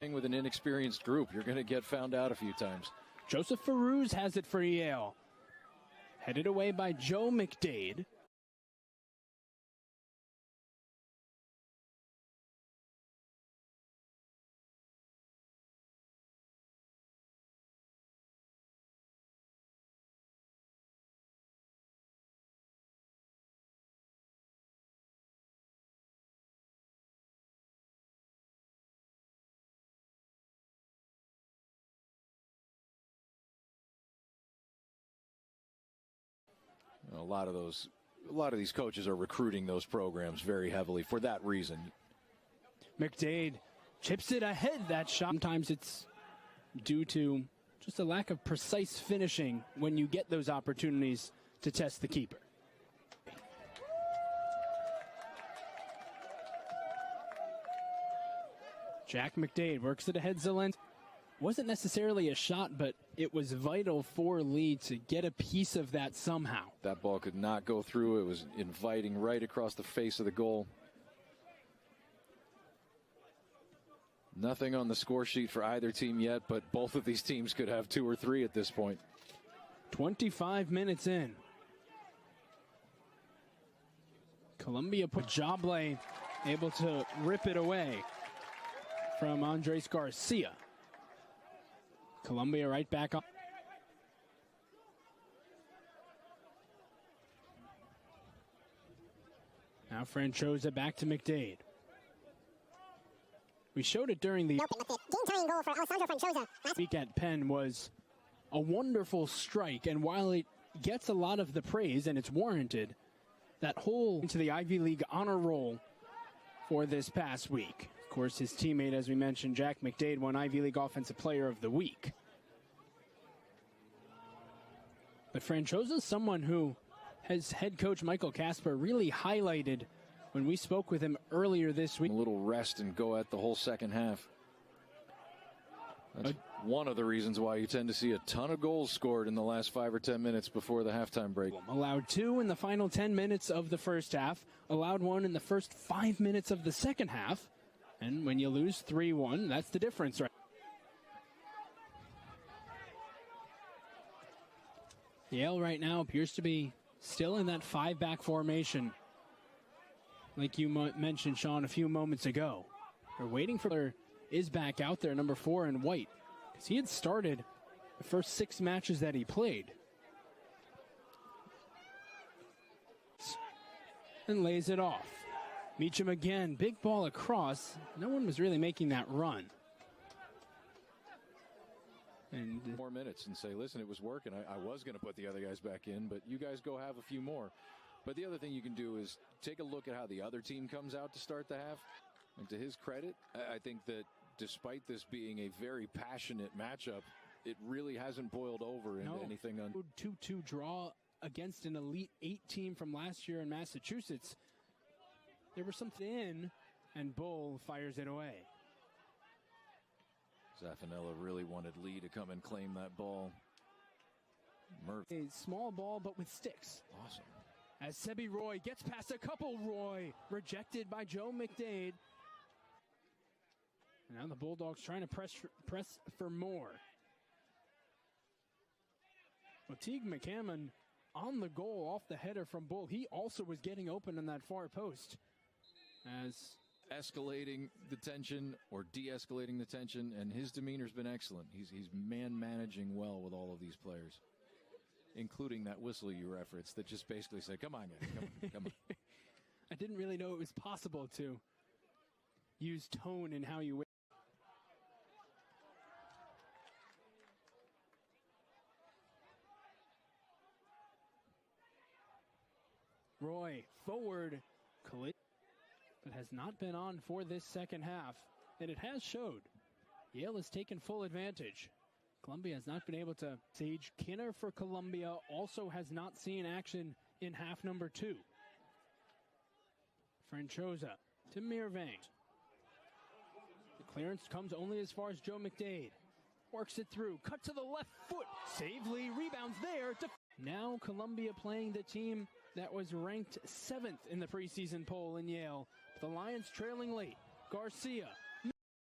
With an inexperienced group, you're going to get found out a few times. Joseph Farouz has it for Yale. Headed away by Joe McDaid. A lot of these coaches are recruiting those programs very heavily for that reason. McDaid chips it ahead, that shot. Sometimes it's due to just a lack of precise finishing when you get those opportunities to test the keeper. Jack McDaid works it ahead. Zelensky. Wasn't necessarily a shot, but it was vital for Lee to get a piece of that somehow. That ball could not go through. It was inviting right across the face of the goal. Nothing on the score sheet for either team yet, but both of these teams could have 2 or 3 at this point. 25 minutes in. Columbia put Jablé able to rip it away from Andres Garcia. Columbia right back up. Now Franchosa back to McDaid. We showed it during the game-tying goal for Alessandro Franchosa last week at Penn was a wonderful strike, and while it gets a lot of the praise and it's warranted, that whole into the Ivy League honor roll for this past week. Of course, his teammate, as we mentioned, Jack McDaid, won Ivy League Offensive Player of the Week. But Franchosa is someone who has head coach Michael Casper really highlighted when we spoke with him earlier this week. A little rest and go at the whole second half. That's one of the reasons why you tend to see a ton of goals scored in the last 5 or 10 minutes before the halftime break. Allowed 2 in the final 10 minutes of the first half. Allowed 1 in the first 5 minutes of the second half. And when you lose 3-1, that's the difference, right? Yale right now appears to be still in that 5-back formation. Like you mentioned, Sean, a few moments ago. They're waiting for is back out there, number 4 in white. Because he had started the first 6 matches that he played. And lays it off. Meacham again, big ball across. No one was really making that run. And more minutes and say, listen, it was working. I was going to put the other guys back in, but you guys go have a few more. But the other thing you can do is take a look at how the other team comes out to start the half. And to his credit, I think that despite this being a very passionate matchup, it really hasn't boiled over into anything. 2-2 draw against an Elite 8 team from last year in Massachusetts. There was something in, and Bull fires it away. Zaffanella really wanted Lee to come and claim that ball. A small ball, but with sticks. Awesome. As Sebi Roy gets past a couple, Roy rejected by Joe McDaid. And now the Bulldogs trying to press for more. Teague McCammon on the goal off the header from Bull. He also was getting open in that far post. As escalating the tension or de-escalating the tension, and his demeanor's been excellent. He's man-managing well with all of these players, including that whistle you referenced that just basically said, come on, guys, come on. I didn't really know it was possible to use tone in how you... Roy forward, but has not been on for this second half, and it has showed. Yale has taken full advantage. Columbia has not been able to. Sage Kinner for Columbia also has not seen action in half number 2. Franchosa to Mirvang. The clearance comes only as far as Joe McDaid. Works it through, cut to the left foot. Savely rebounds there. Now Columbia playing the team that was ranked 7th in the preseason poll in Yale. The Lions trailing late. Garcia